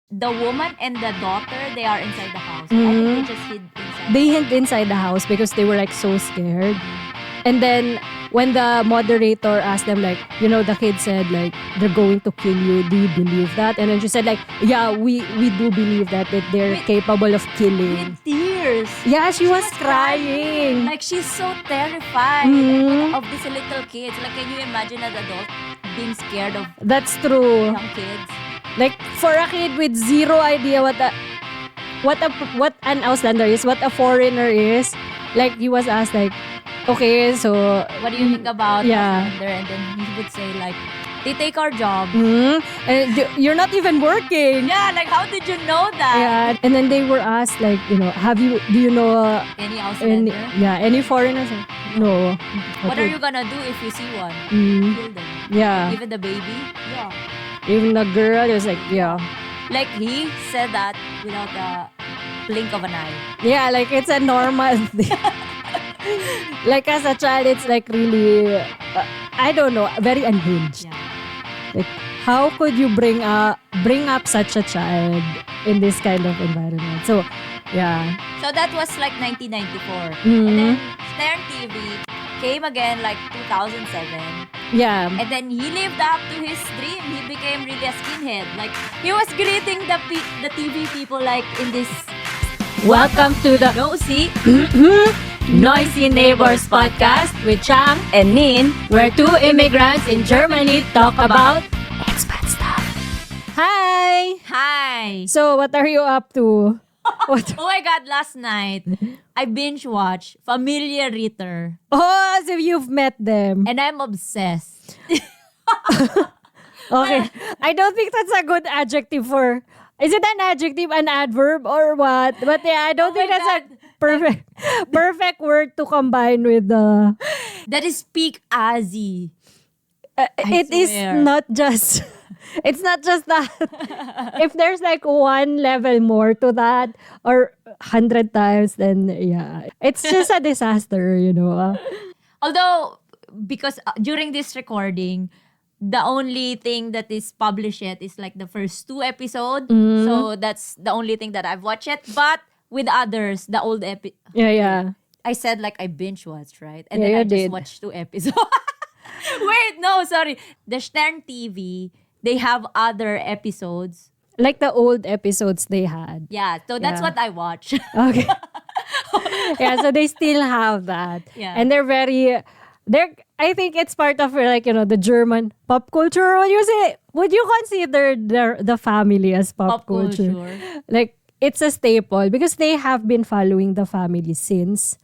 the woman and the daughter, they are inside the house. I think they just hid inside. They hid inside the house because they were like so scared. And then when the moderator asked them like, the kid said like, they're going to kill you. Do you believe that? And then she said like, yeah, we do believe that they're capable of killing. With tears. Yeah, she was crying. Like she's so terrified of these little kids. Like, can you imagine an adult being scared of That's true. young kids? Like for a kid with zero idea what an Auslander is, what a foreigner is, like he was asked like, okay, so what do you think about yeah. Auslander? And then he would say like, they take our job. And you're not even working. Yeah, like how did you know that? Yeah, and then they were asked like, do you know Any Auslander? any foreigners? No. What are you gonna do if you see one? Kill them. Yeah. Even the baby? Yeah. Even the girl is like, yeah. Like he said that without a blink of an eye. Yeah, like it's a normal thing. Like as a child, it's like really, I don't know, very unhinged. Yeah. Like, how could you bring up such a child in this kind of environment? So, yeah. So that was like 1994. And then Stern TV came again like 2007. Yeah. And then he lived up to his dream. He became really a skinhead. Like, he was greeting the TV people like in this... Welcome to the Nosy Noisy Neighbors podcast with Chang and Nin, where two immigrants in Germany talk about expat stuff. Hi! Hi! So, what are you up to? What? Oh my God, last night, I binge-watched Familie Ritter. Oh, as if you've met them. And I'm obsessed. Okay. I don't think that's a good adjective for... Is it an adjective, an adverb, or what? But yeah, I don't think that's a perfect word to combine with the... That is peak Aussie. It is not just... It's not just that. If there's like one level more to that, or 100 times, then yeah. It's just a disaster, Although, because during this recording, the only thing that is published yet is like the first 2 episodes. So that's the only thing that I've watched it. But with others, the old Yeah. I said like I binge watched, right? And Yeah, then I you just did. watched 2 episodes. Wait, no, sorry. The Stern TV, they have other episodes. Like the old episodes they had. Yeah, so that's Yeah. what I watch. Okay. Yeah, so they still have that. Yeah. And I think it's part of like, the German pop culture. Would you consider the family as pop culture? Like, it's a staple because they have been following the family since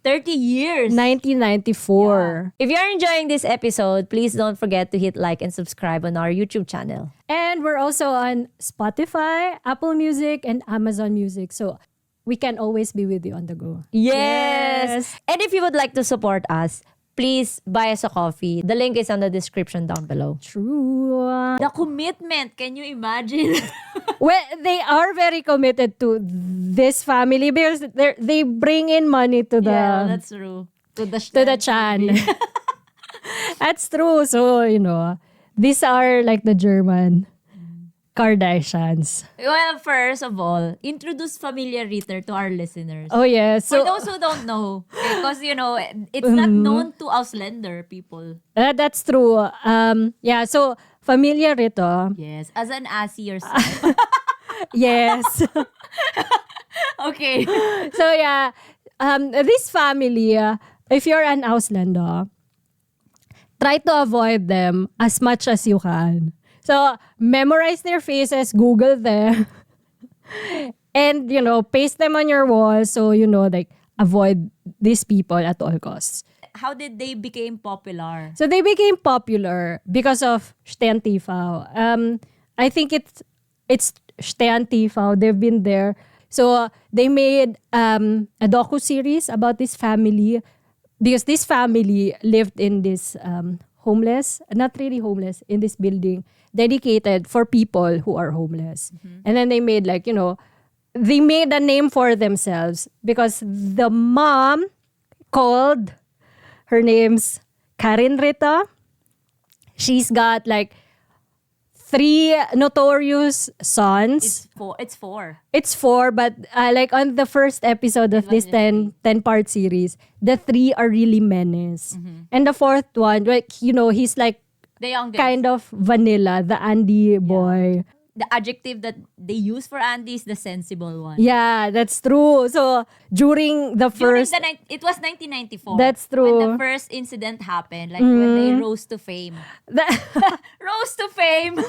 30 years. 1994. If you're enjoying this episode, please don't forget to hit like and subscribe on our YouTube channel. And we're also on Spotify, Apple Music, and Amazon Music. So we can always be with you on the go. Yes. And if you would like to support us, please buy us a coffee. The link is on the description down below. True. The commitment, can you imagine? Well, they are very committed to this family because they bring in money to the Yeah, that's true. To the chan. That's true. So, these are like the German Kardashians. Well, first of all, introduce Familie Ritter to our listeners. Oh, yeah. For So, those who don't know, because, it's not known to Auslander people. that's true. Yeah, so Familie Ritter. Yes, as an Aussie yourself. Yes. Okay. So, yeah. This family, if you're an Auslander, try to avoid them as much as you can. So, memorize their faces, Google them, and, paste them on your wall so, like, avoid these people at all costs. How did they become popular? So, they became popular because of Stern TV. I think it's Stern TV. They've been there. So, they made a docu-series about this family because this family lived in this homeless, not really homeless, in this building dedicated for people who are homeless. And then they made they made a name for themselves because the mom called, her name's Karin Ritter. She's got like three notorious sons. It's four. It's four, but like on the first episode of It this was just 10-part series, the three are really menace. And the fourth one, like, he's like The youngest. kind of vanilla, the Andy boy. The adjective that they use for Andy is the sensible one. Yeah, that's true. So during the first, It was 1994. That's true. When the first incident happened, like when they rose to fame. Rose to fame.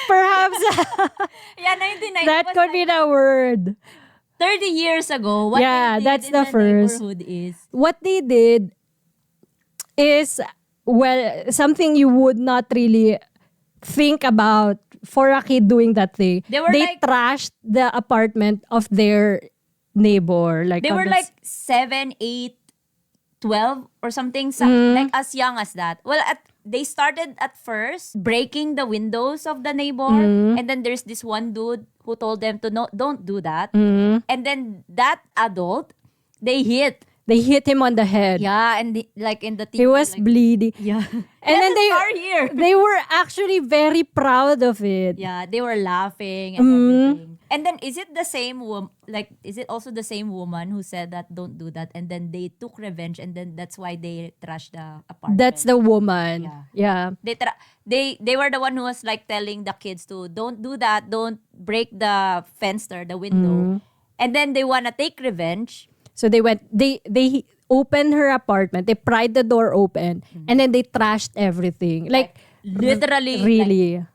perhaps Yeah, 1990. that was could be the word. 30 years ago. What Yeah, they did that's in the first. neighborhood is What they did is, well, something you would not really think about for a kid doing that thing. They were like- trashed the apartment of their neighbor. Like they on were the like 7, 8, 12 or something, like as young as that. Well, they started at first breaking the windows of the neighbor, and then there's this one dude who told them to don't do that. And then that adult, they hit. They hit him on the head. Yeah, and like in the TV, He was like, bleeding. yeah. And then they are here. they were actually very proud of it. Yeah, they were laughing and everything. And then is it the same is it also the same woman who said that don't do that, and then they took revenge, and then that's why they trashed the apartment? That's the woman. Yeah. Yeah. They were the one who was like telling the kids to don't do that, don't break the fenster, the window. And then they wanna take revenge. So they opened her apartment, they pried the door open, and then they trashed everything. Like Literally, really. like,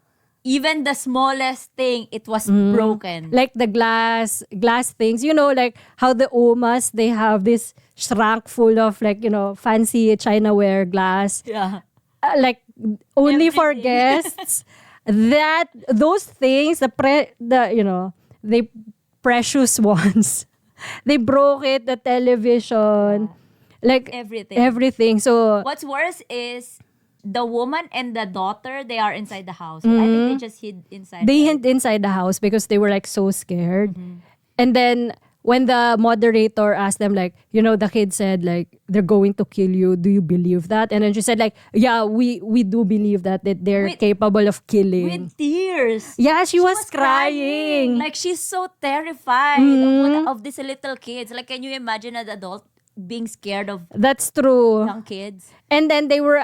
even the smallest thing, it was broken. Like the glass things, like how the Omas, they have this shrunk full of like, fancy Chinaware glass. Yeah. Like only for Everything. guests. Those things, the precious ones. They broke it, the television, like everything. So What's worse is the woman and the daughter, they are inside the house. I think they just hid inside. they hid inside the house because they were like so scared. And then when the moderator asked them, like, the kid said, like, they're going to kill you. Do you believe that? And then she said, like, yeah, we do believe that they're capable of killing. With tears. Yeah, she was crying. Like, she's so terrified of these little kids. Like, can you imagine an adult being scared of That's true. young kids? And then they were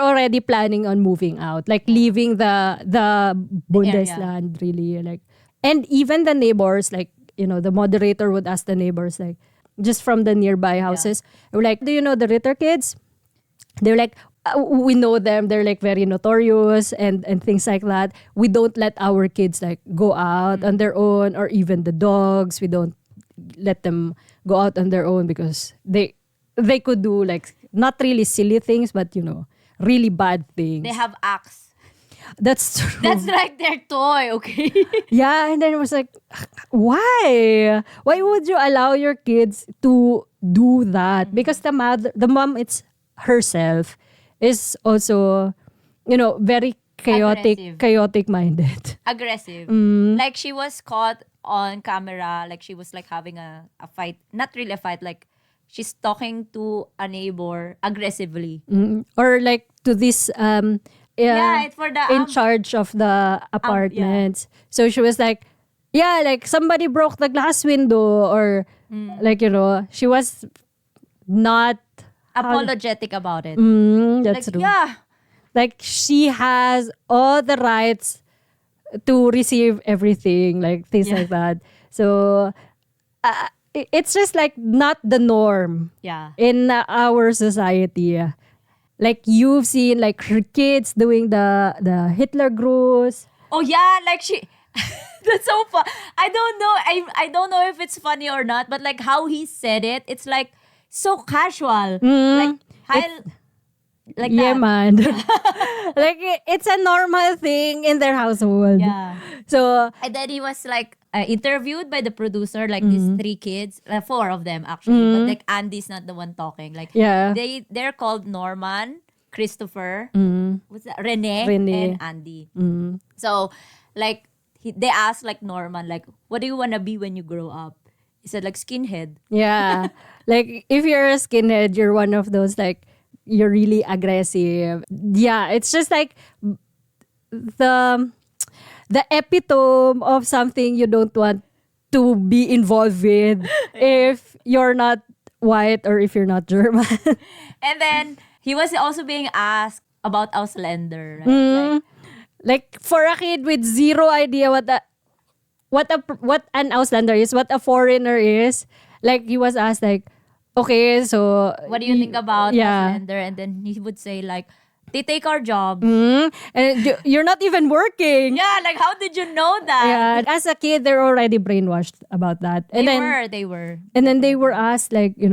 already planning on moving out, like leaving the Bundesland, really. Like, and even the neighbors, like, the moderator would ask the neighbors, like, just from the nearby houses, they were like, do you know the Ritter kids? They're like, we know them. They're like very notorious and things like that. We don't let our kids like go out on their own, or even the dogs. We don't let them go out on their own because they could do like not really silly things, but really bad things. They have axe. That's true. That's like their toy, okay? Yeah, and then it was like, why? Why would you allow your kids to do that? Because the mom, it's herself, is also, very chaotic minded. Aggressive. Like, she was caught on camera, like she was like having a fight. Not really a fight, like she's talking to a neighbor aggressively. Or like to this It's for the in charge of the apartments. So she was like, yeah, like somebody broke the glass window, or like, she was not apologetic about it. That's Like, true. yeah. Like, she has all the rights to receive everything, like things like that. So it's just like not the norm Yeah. in our society. Like, you've seen like her kids doing the Hitler Gruß. Oh yeah, like she that's so fun. I don't know. I don't know if it's funny or not, but like how he said it, it's like so casual. Like like Yeah, that. man. Like, it's a normal thing in their household. Yeah. So, And then he was like interviewed by the producer, like these 3 kids, 4 of them actually, but like Andy's not the one talking. Like yeah. they're called Norman, Christopher, what's that? Rene, Rene. and Andy. So like they asked like Norman, like, what do you wanna be when you grow up? He said like skinhead. Yeah. Like, if you're a skinhead, you're one of those, like, you're really aggressive. Yeah, it's just like the the epitome of something you don't want to be involved with if you're not white or if you're not German. And then he was also being asked about Ausländer, right? Like for a kid with zero idea what an Auslander is, what a foreigner is, like he was asked like, okay, so What do you think about yeah. Ausländer? And then he would say like, they take our jobs. And you're not even working. Yeah, like how did you know that? Yeah, as a kid, they're already brainwashed about that. And They were. and then they were asked like, do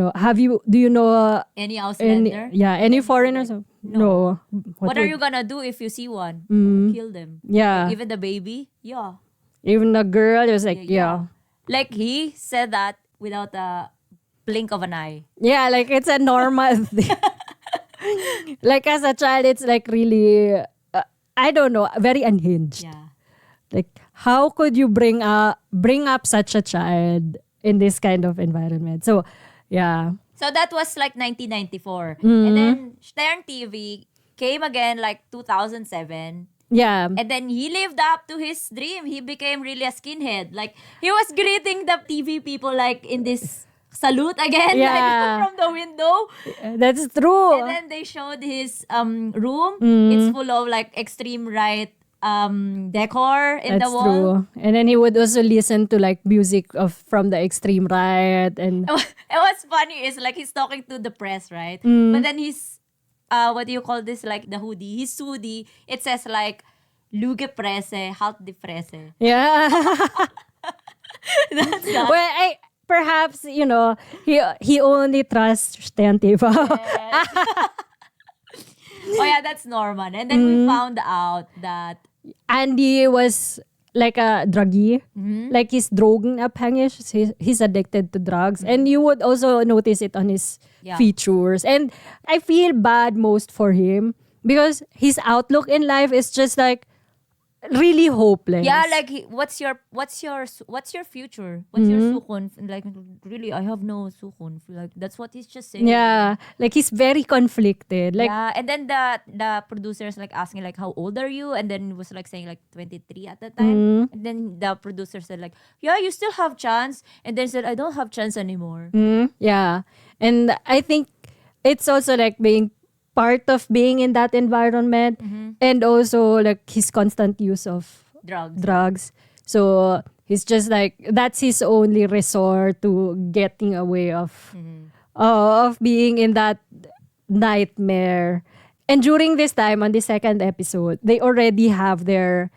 you know Any Ausländer? any foreigners? No. What are you gonna do if you see one? Kill them. Yeah. Like, even the baby? Yeah. Even a girl, it was like, yeah. Like he said that without a blink of an eye. Yeah, like it's a normal thing. Like as a child, it's like really, I don't know, very unhinged. Yeah. Like how could you bring up such a child in this kind of environment? So, yeah. So that was like 1994. And then Stern TV came again like 2007. Yeah. And then he lived up to his dream. He became really a skinhead. Like he was greeting the TV people like in this salute again, Yeah. like from the window. That's true. And then they showed his room. It's full of like extreme right decor in That's the wall. true. And then he would also listen to like music from the extreme right and And what's funny is like he's talking to the press, right? But then he's what do you call this? Like the hoodie. His hoodie, it says like Luge Presse, Halt die Fresse. yeah. That's that. Well, perhaps he only trusts Stentiva. Oh yeah, that's Norman. And then we found out that Andy was like a druggie, like he's drogenabhängig. He's addicted to drugs, and you would also notice it on his Yeah. features. And I feel bad most for him because his outlook in life is just like really hopeless. yeah, like what's your future? What's your sukunf? And like really, I have no sukunf. Like that's what he's just saying. Yeah, like he's very conflicted. Like yeah, and then the producers like asking like how old are you? And then it was like saying like 23 at the time. And then the producer said like, yeah, you still have chance. And then said, I don't have chance anymore. yeah, and I think it's also like being part of being in that environment, and also like his constant use of drugs. So he's just like that's his only resort to getting away of being in that nightmare. And during this time on the second episode, they already have their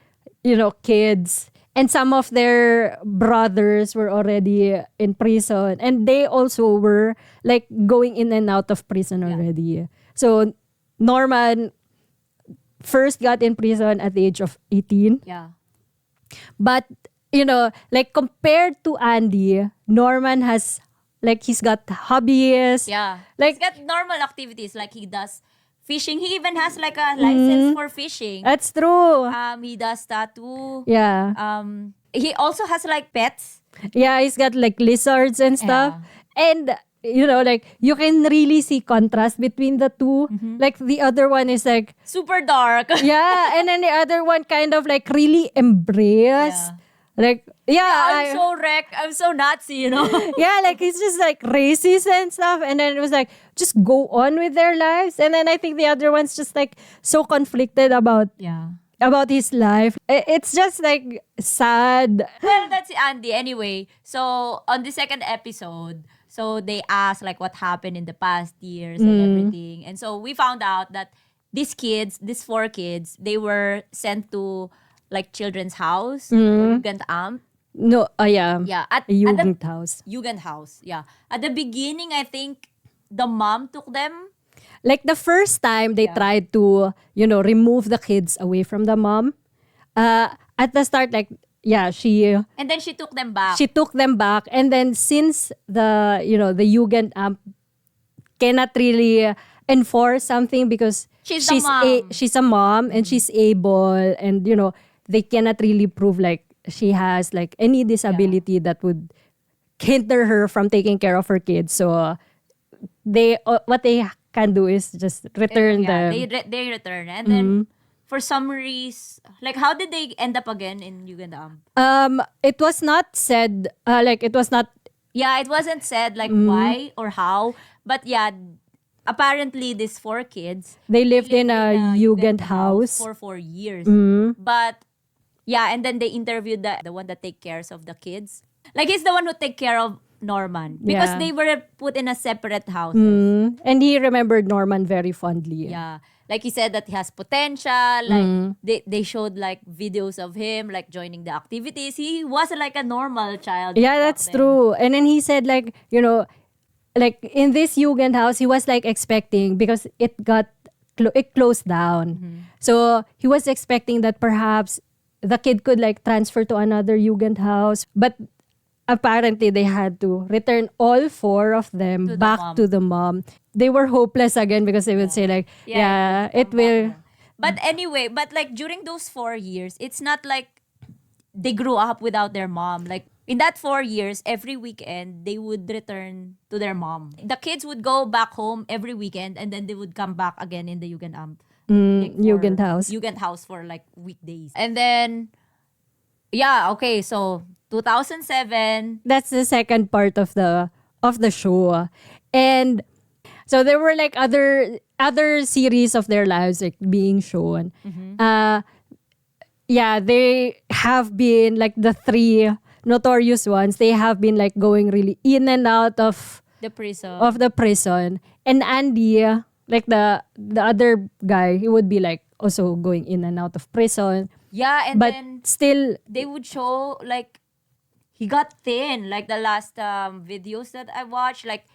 kids, and some of their brothers were already in prison, and they also were like going in and out of prison already. So Norman first got in prison at the age of 18. Yeah. But, like compared to Andy, Norman has, like, he's got hobbies. Yeah. Like, he's got normal activities like he does fishing. He even has like a license for fishing. that's true. He does tattoo. Yeah. He also has like pets. Yeah, he's got like lizards and stuff. And, like, you can really see contrast between the two. Like, the other one is like, Super dark. yeah, and then the other one kind of like really embraced. Yeah. Like, I'm so wrecked. I'm so Nazi, yeah, like he's just like racist and stuff. And then it was like, just go on with their lives. And then I think the other one's just like so conflicted about his life. It's just like sad. Well, that's Andy anyway. So on the second episode, so they asked like what happened in the past years and everything. And so we found out that these 4 kids, they were sent to like children's house, Jugendamt. No, yeah. Yeah, A Jugendhaus. Jugendhaus. Yeah. At the beginning, I think the mom took them. Like the first time they tried to, remove the kids away from the mom. At the start, like, yeah, And then she took them back. she took them back. And then since the Jugendamt cannot really enforce something because She's the mom. she's a mom and she's able, and they cannot really prove like she has like any disability that would hinder her from taking care of her kids. So what they can do is just return them. They return. And then for some reason, like how did they end up again in Jugendamt? It was not said, it was not, Yeah, it wasn't said like why or how, but yeah, apparently these 4 kids they lived in a Jugend house house. for 4 years. But yeah, and then they interviewed the one that take cares of the kids. Like he's the one who take care of Norman because Yeah. they were put in a separate houses. And he remembered Norman very fondly. Yeah. Like he said that he has potential. Like they showed like videos of him like joining the activities. He wasn't like a normal child. Yeah, back that's then. true. And then he said like, like in this Jugend house, he was like expecting because it closed down. So he was expecting that perhaps the kid could like transfer to another Jugend house, but apparently they had to return all 4 of them To the back mom. to the mom. They were hopeless again because they would say like, yeah, it will. But anyway, but like during those 4 years, it's not like they grew up without their mom. Like in that 4 years, every weekend they would return to their mom. The kids would go back home every weekend, and then they would come back again in the Jugendamt. Like, for Jugend house. Jugendhaus for like weekdays. And then, yeah, okay, so 2007. That's the second part of the show. And so there were like other series of their lives like being shown. Yeah, they have been like the 3 notorious ones. They have been like going really in and out of The prison. the prison. And Andy, like the other guy, he would be like also going in and out of prison. Yeah, and But then still, they would show like he got thin. Like the last videos that I watched, like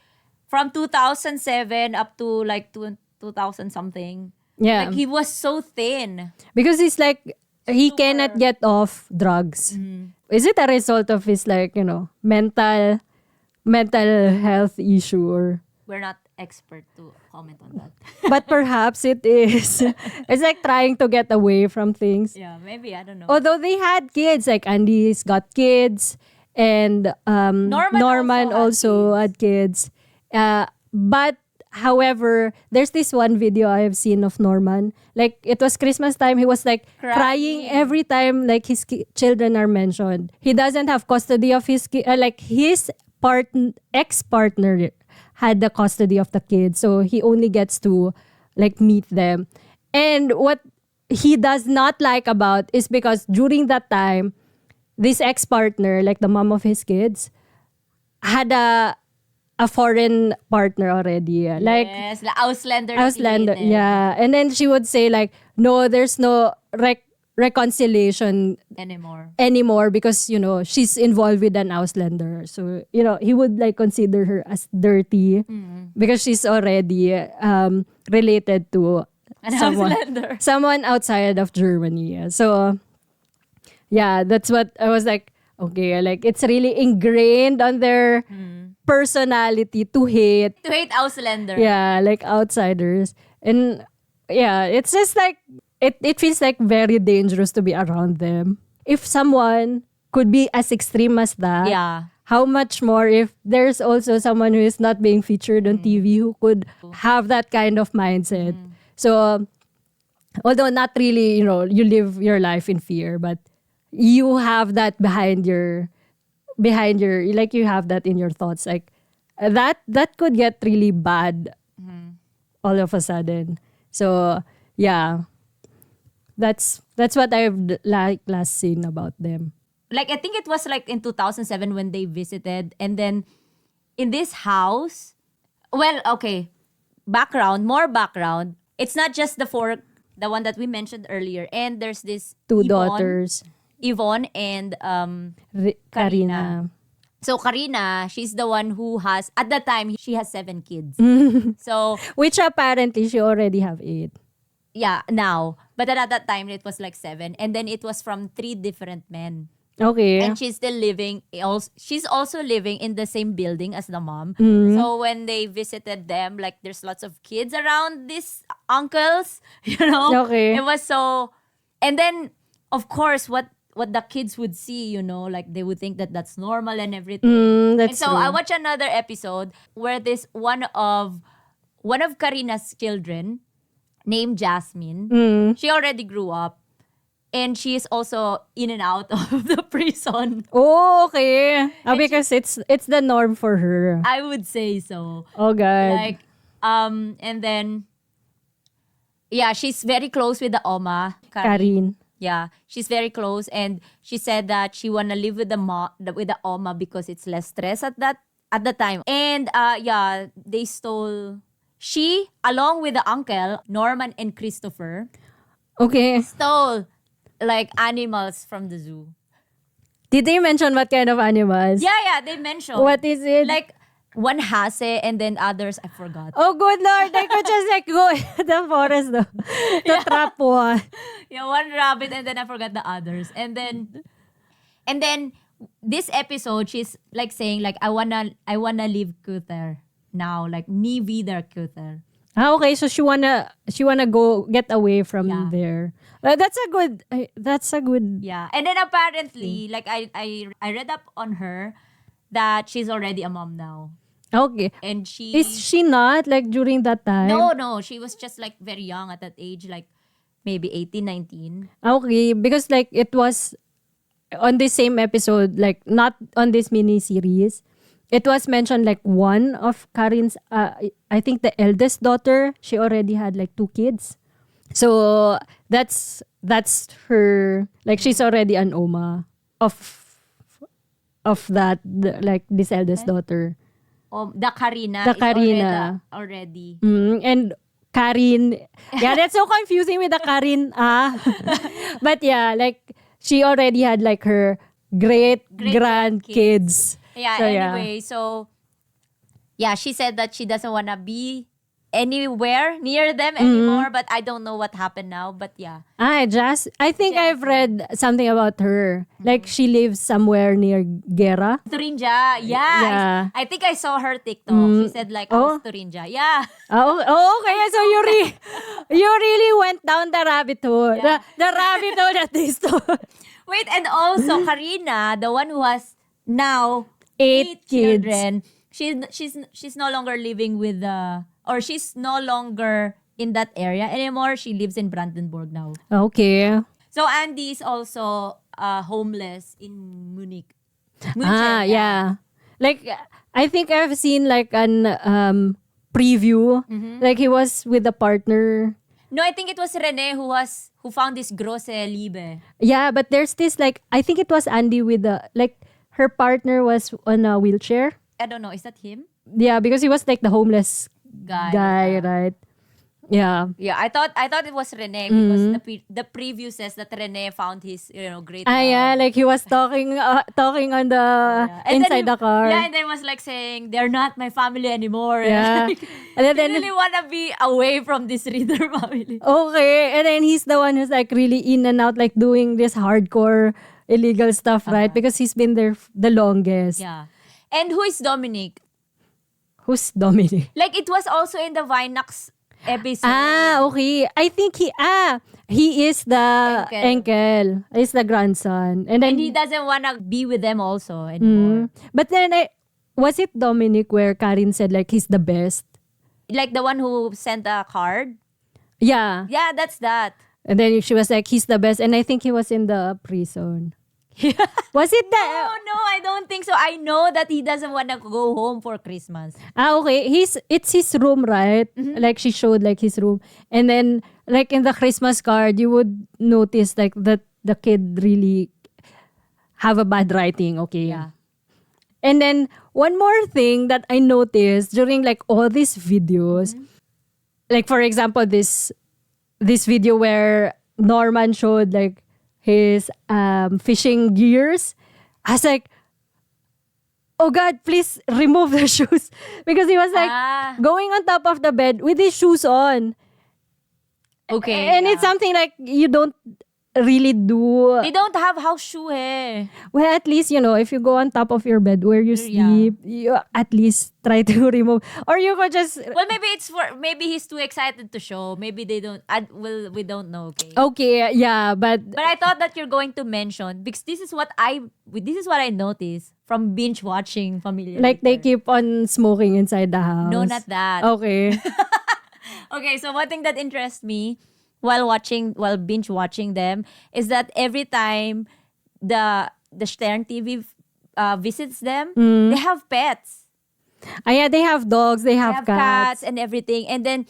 from 2007 up to like 2000 something. yeah. Like he was so thin. Because he's like, he cannot get off drugs. Is it a result of his like, mental health issue or... We're not expert to comment on that. But perhaps it is. It's like trying to get away from things. Yeah, maybe, I don't know. Although they had kids, like Andy's got kids, and Norman also had kids. But however, there's this one video I have seen of Norman. Like it was Christmas time, he was like crying every time like his children are mentioned. He doesn't have custody of his like his ex-partner had the custody of the kids, so he only gets to like meet them. And what he does not like about is because during that time, this ex-partner, like the mom of his kids, had a foreign partner already. Like yes, the Auslander. Auslander, yeah. And then she would say like, no, there's no reconciliation anymore because, she's involved with an Auslander. So, he would like consider her as dirty because she's already related to someone outside of Germany. So, yeah, that's what I was like, okay, like it's really ingrained on their personality to hate Auslander. Yeah, like outsiders. And yeah, it's just like it feels like very dangerous to be around them. If someone could be as extreme as that, Yeah. how much more if there's also someone who is not being featured on TV who could have that kind of mindset. So although not really, you live your life in fear, but you have that behind your like you have that in your thoughts, like that could get really bad all of a sudden. So yeah, that's what I've like last seen about them. Like I think it was like in 2007 when they visited, and then in this house, well, okay, more background. It's not just the one that we mentioned earlier, and there's this Two Yvonne, daughters, Yvonne and Karina. So Karina, she's the one who has, at that time, she has 7 kids. So Which apparently she already have 8. yeah, now. But at that time, it was like 7. And then it was from 3 different men. Okay. And she's still living, she's also living in the same building as the mom. So when they visited them, like there's lots of kids around these uncles, Okay. It was so, and then of course what the kids would see, like they would think that that's normal and everything. That's And so true. I watched another episode where this one of Karina's children named Jasmine. She already grew up. And she is also in and out of the prison. Oh, okay. Because it's the norm for her. I would say so. Oh, God. Like, and then, yeah, she's very close with the Oma. Karin. Yeah, she's very close, and she said that she wanna live with the Oma because it's less stress at the time. And yeah, they stole. She, along with the uncle Norman and Christopher, Okay. stole like animals from the zoo. Did they mention what kind of animals? Yeah, they mentioned. What is it? Like one hase and then others I forgot. Oh, good Lord. I could just like go in the forest though. To trap one. Yeah, one rabbit and then I forgot the others. And then this episode she's like saying like I wanna leave Kuter now, like ni vidar Kuter. Okay, so she wanna go get away from Yeah. there. That's a good. Yeah. And then apparently like I read up on her that she's already a mom now. Okay. And she Is she not like during that time? No, she was just like very young at that age, like maybe 18, 19. Okay, because like it was on the same episode, like not on this mini series. It was mentioned like one of Karin's, I think the eldest daughter, she already had like 2 kids. So that's her, like she's already an Oma of that, like this eldest daughter. The Karina The is Karina. already. And Karin, yeah, that's so confusing with the Karin. But yeah, like she already had like her great grandkids. Yeah, So, anyway, so yeah, she said that she doesn't want to be anywhere near them anymore, but I don't know what happened now, but yeah. I think I've read something about her. Like she lives somewhere near Gera. Turinja, Yeah. I think I saw her TikTok. She said like, Oh. Turinja. Yeah. Oh, okay. So you really went down the rabbit hole. Yeah. The rabbit hole that they stole. Wait, and also Karina, the one who has now 8 kids. children, she's no longer living with or she's no longer in that area anymore. She lives in Brandenburg now. Okay. So Andy is also homeless in Munich. Yeah. Like I think I've seen like an preview. Like he was with a partner. No, I think it was Rene who found this grosse Liebe. Yeah, but there's this like I think it was Andy with the like her partner was on a wheelchair. I don't know, is that him? Yeah, because he was like the homeless Guy. guy, right? Yeah. Yeah, I thought it was Rene because the preview says that Rene found his great love. Yeah, like he was talking on the Yeah. And then inside the car. Yeah, and then was like saying they're not my family anymore. Yeah. Like, And then I really wanna be away from this Ritter family. okay, and then he's the one who's like really in and out, like doing this hardcore illegal stuff, right? Because he's been there the longest. Yeah. And who is Dominic? Who's Dominic? Like it was also in the Vinax episode. Okay. I think he is the uncle. He's the grandson. And then And he doesn't wanna be with them also anymore. but then was it Dominic where Karin said like he's the best? Like the one who sent a card. Yeah. Yeah, that's that. And then she was like, he's the best. And I think he was in the prison. Was it that? Oh no, I don't think so. I know that he doesn't want to go home for Christmas. Okay. It's his room, right? Like she showed like his room. And then like in the Christmas card, you would notice like that the kid really have a bad writing. Okay. Yeah. And then one more thing that I noticed during like all these videos, like for example, this video where Norman showed like his fishing gears. I was like, oh God, please remove the shoes. Because he was like going on top of the bed with his shoes on. Okay. And it's something like you don't really do. They don't have house shoe eh. Well, at least, if you go on top of your bed where you sleep, you at least try to remove. Or you could just... Well, maybe he's too excited to show. Maybe they don't, we don't know, okay? Okay, yeah, but... But I thought that you're going to mention, because this is what I noticed from binge watching Familie Like they Ritter. keep on smoking inside the house. No, not that. Okay. Okay, so one thing that interests me while binge watching them is that every time the Stern TV visits them, they have pets. Yeah, they have dogs, they They have have cats. cats and everything. And then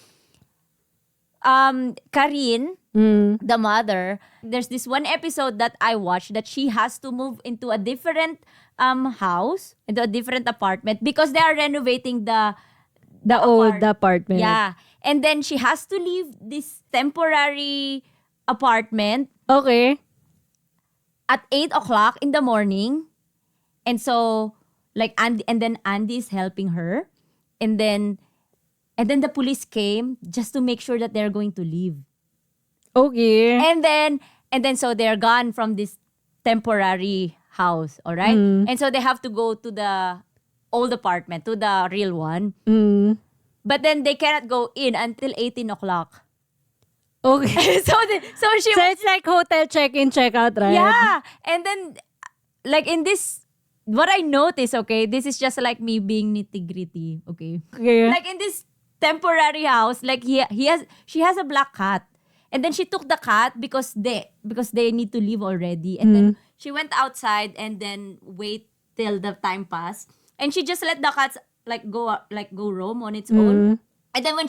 Karine, Mm. the mother, there's this one episode that I watched that she has to move into a different house, into a different apartment because they are renovating The old apartment. yeah. And then she has to leave this temporary apartment Okay. at 8 o'clock in the morning. And so like Andy's helping her. And then the police came just to make sure that they're going to leave. Okay. And then so they're gone from this temporary house, all right? And so they have to go to the old apartment, to the real one. Mm. But then they cannot go in until 18 o'clock. Okay. So she So was, it's like hotel check-in, check-out, right? yeah. And then like in this, what I noticed, okay, this is just like me being nitty-gritty, okay? Okay. Like in this temporary house, like she has a black cat. And then she took the cat because they need to leave already. And then she went outside and then wait till the time passed. And she just let the cats go roam on its own. And then when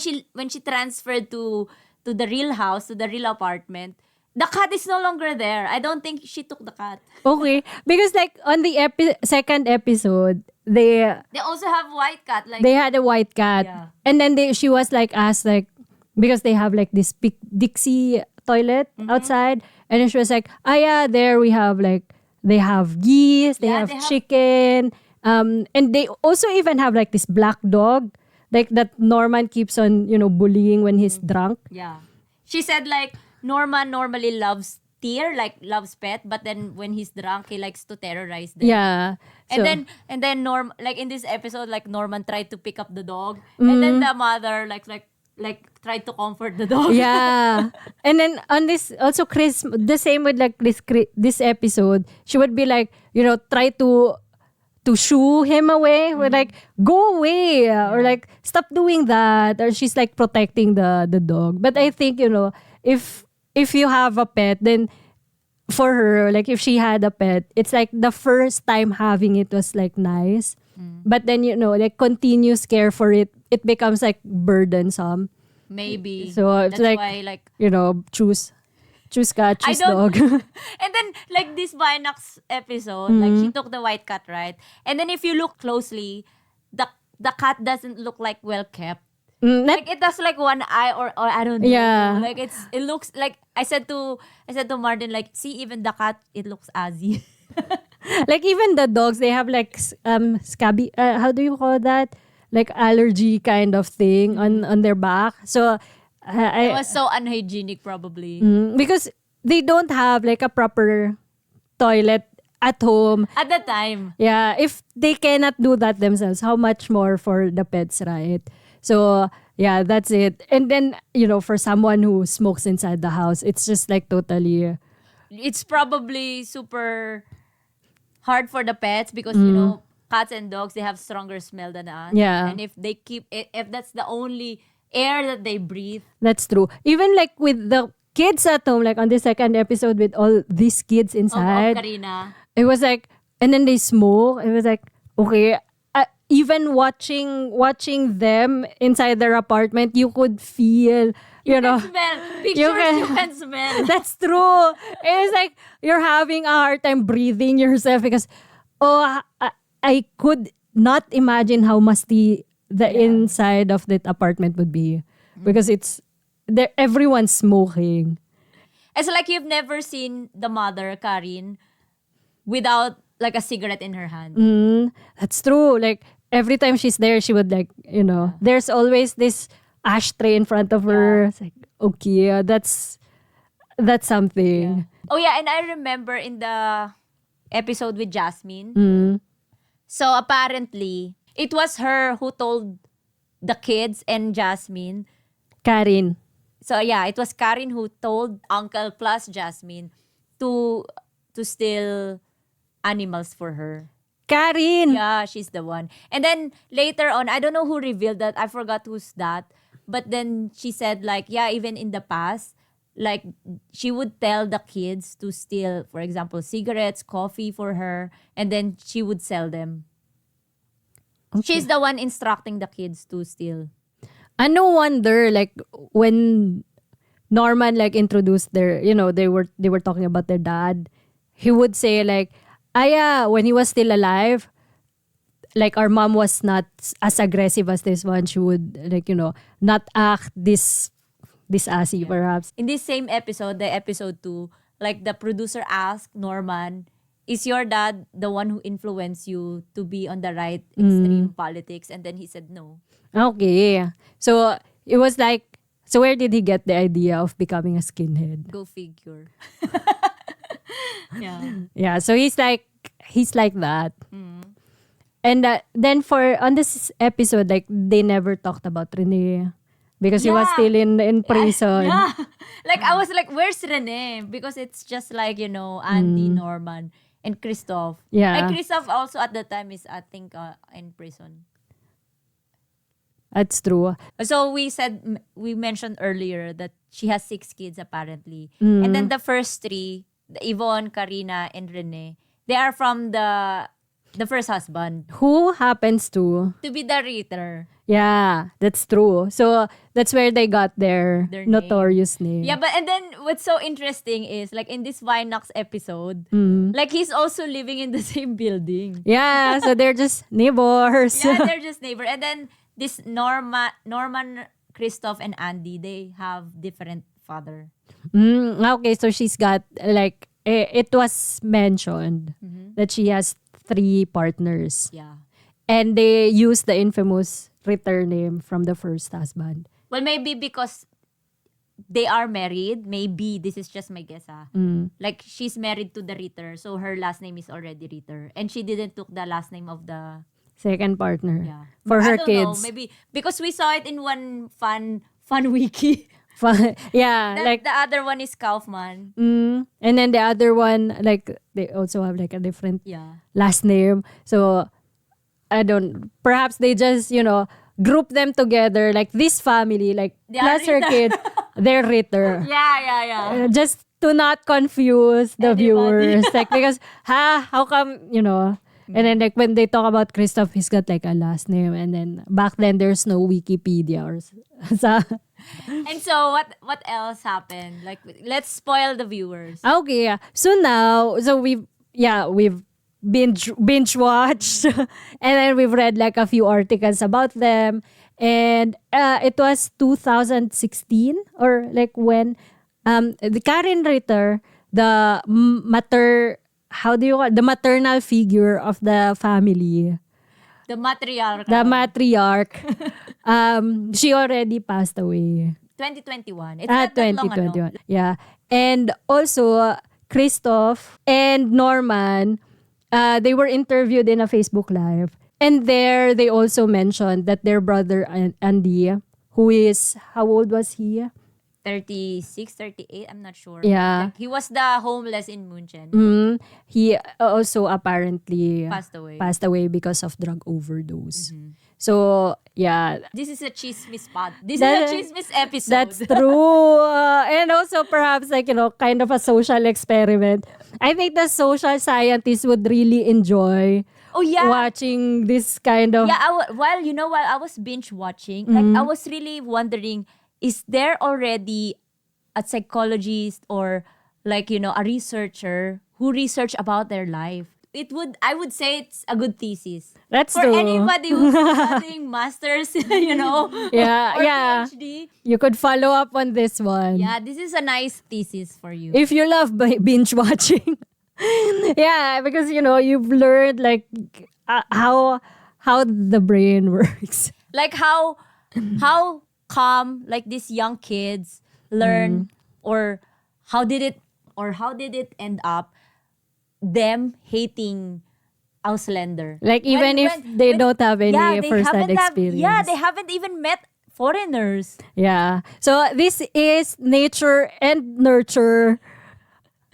she transferred to the real house, to the real apartment, the cat is no longer there. I don't think she took the cat. Okay. Because like on the second episode, they They also have white cat. Like they had a white cat. Yeah. And then she was like asked like, because they have like this big Dixie toilet outside. And then she was like, yeah, there we have like, they have geese, they Yeah, have they have- chicken. And they also even have like this black dog. Like that Norman keeps on, bullying when he's drunk. yeah. She said like Norman normally loves Tyr, like loves pet, but then when he's drunk, he likes to terrorize them. Yeah. So- And then Norm, like in this episode, like Norman tried to pick up the dog, and then the mother like tried to comfort the dog. Yeah. And then on this also Chris, the same with like this episode, she would be like, try to shoo him away. Or like, go away. Or like, stop doing that. Or she's like protecting the dog. But I think, if you have a pet, then for her, like if she had a pet, it's like the first time having it was like nice. But then, like continuous care for it, it becomes like burdensome. Maybe. So it's That's like, why like choose cat, choose don't- dog. and then like this Binox episode, like she took the white cat, right? And then if you look closely, the cat doesn't look like well kept. Like it has like one eye or I don't know. Yeah. Like it looks like I said to Martin, like, see, even the cat, it looks azzy. Like even the dogs, they have like scabby. How do you call that? Like allergy kind of thing on their back. So It was so unhygienic probably. because they don't have like a proper toilet at home. At the time. Yeah, if they cannot do that themselves, how much more for the pets, right? So yeah, that's it. And then for someone who smokes inside the house, it's just like totally. It's probably super hard for the pets because cats and dogs, they have stronger smell than us. Yeah. And if that's the only air that they breathe. That's true. Even like with the kids at home, like on the second episode with all these kids Of inside, Karina. it was like, and then they smoke. It was like, okay. Even watching them inside their apartment, you could feel, Smell. Pictures you can- can smell. That's true. It's like you're having a hard time breathing yourself because, I could not imagine how musty the inside of that apartment would be because it's there. Everyone's smoking. It's like you've never seen the mother, Karin, without like a cigarette in her hand. That's true. Like every time she's there, she would like, there's always this ashtray in front of her. It's like, okay, that's something. Oh yeah, and I remember in the episode with Jasmine. So apparently, it was her who told the kids and Jasmine. Karin. So yeah, it was Karin who told Uncle plus Jasmine to steal animals for her. Karin. Yeah, she's the one. And then later on, I don't know who revealed that. I forgot who's that. But then she said like, yeah, even in the past, like she would tell the kids to steal, for example, cigarettes, coffee for her, and then she would sell them. She's the one instructing the kids to steal. And no wonder, like, when Norman like introduced their, they were talking about their dad, he would say like, yeah, when he was still alive, like our mom was not as aggressive as this one. She would like, not act this assy perhaps. In this same episode, the episode 2, like the producer asked Norman, is your dad the one who influenced you to be on the right extreme politics? And then he said no. Okay. So it was like, so where did he get the idea of becoming a skinhead? Go figure. Yeah. Yeah, so he's like that. And then for on this episode, like they never talked about Rene because he was Yeah. still in prison. Yeah. Like I was like, where's Rene? Because it's just like, Andy, Norman, and Christoph. Yeah. Like Christoph also at the time is, I think, in prison. That's true. So we mentioned earlier that she has 6 kids apparently. And then the first 3, the Yvonne, Karina, and Rene, they are from the first husband. Who happens to? To be the Ritter. Yeah, that's true. So that's where they got their Their name. notorious name. Yeah, but and then what's so interesting is like in this Vinox episode, like he's also living in the same building. Yeah, so they're just neighbors. Yeah, they're just neighbor. And then this Norman, Christoph, and Andy, they have different father. Okay, so she's got like it was mentioned that she has 3 partners. Yeah. And they use the infamous Ritter name from the first husband. Well, maybe because they are married. Maybe this is just my guess. Like she's married to the Ritter, so her last name is already Ritter, and she didn't took the last name of the Second partner. yeah For her I don't kids. know, maybe because we saw it in one fun wiki. Yeah, like The other one is Kaufman. and then the other one, like they also have like a different Yeah. last name. So perhaps they just, group them together like this family, like They are plus her Ritter. kid, they're Ritter. Yeah. Just to not confuse the Everybody. viewers. Like because how come, and then like when they talk about Christoph, he's got like a last name, and then back then there's no Wikipedia or so. And so what else happened? Like let's spoil the viewers. Okay, yeah. So now, we've binge watched, and then we've read like a few articles about them, and it was 2016 or like when the Karen Ritter, the the maternal figure of the family, The matriarch. the matriarch, she already passed away. 2021. It's not that long ago. 2021. Yeah. And also, Christoph and Norman, they were interviewed in a Facebook Live. And there, they also mentioned that their brother, Andy, who is, how old was he? 36, 38, I'm not sure. Yeah. Like, he was the homeless in Munchen. He also apparently Passed away. because of drug overdose. So, yeah. This is a chismis pod. This That- is a chismis episode. That's true. And also perhaps like, kind of a social experiment. I think the social scientists would really enjoy Oh yeah. watching this kind of... Yeah, while I was binge watching, like I was really wondering, is there already a psychologist or like, a researcher who research about their life? I would say it's a good thesis. That's For true. anybody who's studying masters, Yeah, or yeah. PhD. You could follow up on this one. Yeah, this is a nice thesis for you. If you love binge watching. Yeah, because you've learned like how the brain works. Like how come like these young kids learn or how did it end up them hating Ausländer? Like even if they don't have any they first-hand haven't experience. they haven't even met foreigners. Yeah. So this is nature and nurture,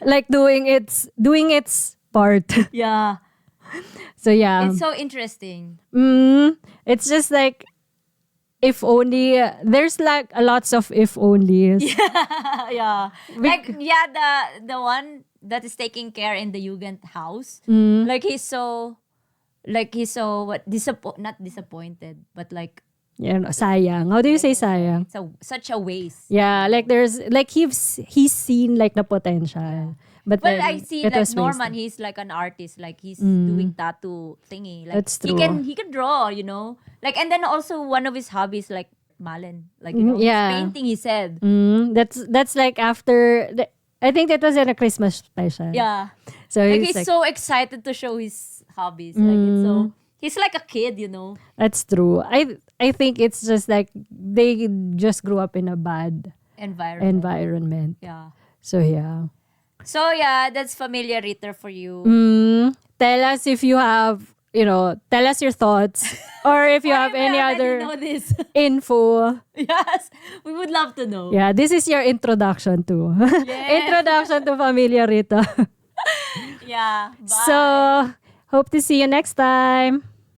like doing its part. Yeah. So yeah, It's so interesting. it's just like if only, there's like lots of if onlys. Yeah. Like the one that is taking care in the Jugend house. Mm. He's so what not disappointed, but like Yan, sayang. How do you say sayang? it's such a waste. Yeah, like there's like he's seen like the potential. But Well, then I see it like was Norman, wasted. he's like an artist. Like he's doing tattoo thingy. Like That's true. he can draw, Like and then also one of his hobbies like Malen. Like he's Yeah. painting, he said. That's like after I think that was in a Christmas special. Yeah. So Like he's he's so excited to show his hobbies. Like it's so he's like a kid, that's true. I think it's just like they just grew up in a bad environment. Yeah. So yeah. So yeah, that's Familie Ritter for you. Tell us if you have, tell us your thoughts or if you have any other know this. info. Yes, we would love to know. Yeah, this is your introduction to introduction to Familia Rita. Yeah. Bye. So, hope to see you next time.